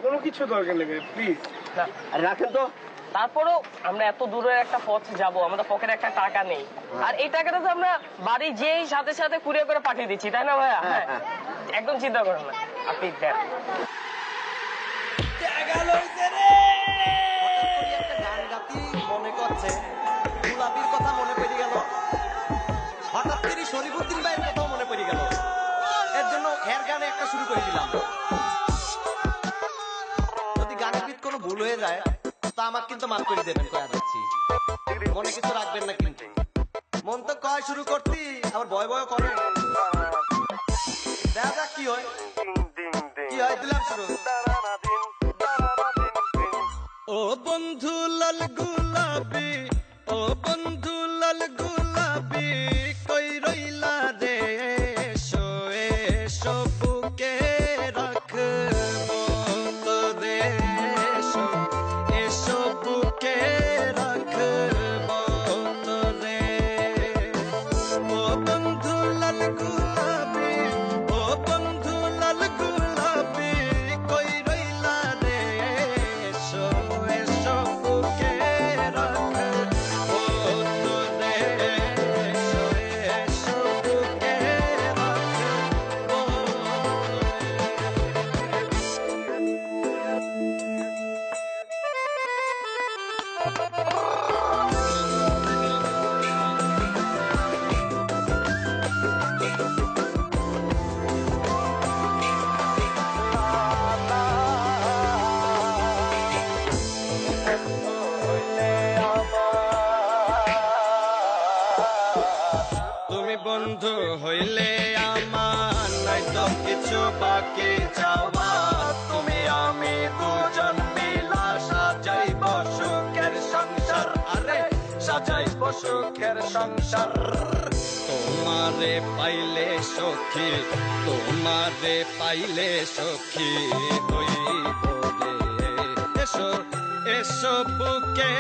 কোনো কিছু দরকার নেই প্লিজ। আরে রাখেন তো। তারপরেও আমরা এত দূরের একটা পথ যাব, আমাদের পকেটে একটা টাকা নেই, আর এই টাকাটা তো আমরা বাড়ি যেই সাথে সাথে কুরিয়ার করে পাঠিয়ে দিচ্ছি, তাই না ভাইয়া? হ্যাঁ, একদম চিন্তা করেন না, আপনি দেন। মনে করছে গোলাপির কথা মনে পড়ে গেল, হঠাৎ করে শরীফুদ্দিন ভাইয়ের কথাও মনে পড়ে গেল। এর জন্য এর গানে একটা শুরু করে দিলাম। যদি গানের ভিত কোনো ভুল হয়ে যায় তো আমাকে কিন্তু মাফ করে দেবেন, কয়া যাচ্ছি, মনে কিছু রাখবেন না কিন্তু। মন তো কয় শুরু করতি, আবার ভয় ভয় করে। দেখা যাক কি হয়, কি হয়। দিলাম শুরু। ও বন্ধু লাল গুলাবি, ও বন্ধু লাল গুলাবি, কই রইলা রে? এসো এসো বুকে রাখবো তোরে, এসো এসো বুকে রাখবো তোরে। ও বন্ধু লাল গুলাবি, ও বন্ধু লাল গুলাবি, কই রইলা রে? এসো এসো বুকে রাখবো তোরে, এসো এসো বুকে রাখবো তুমি বন্ধু হইলে আমার নাই তো কিছু বাকি যাওয়া। তুমি আমি দুজন মিলা সাজাইব সুখের সংসার, আরে সাজাইব সুখের সংসার। তোমারে পাইলে সখী, তোমারে পাইলে সখী হইব রে। এসো এসো বুকে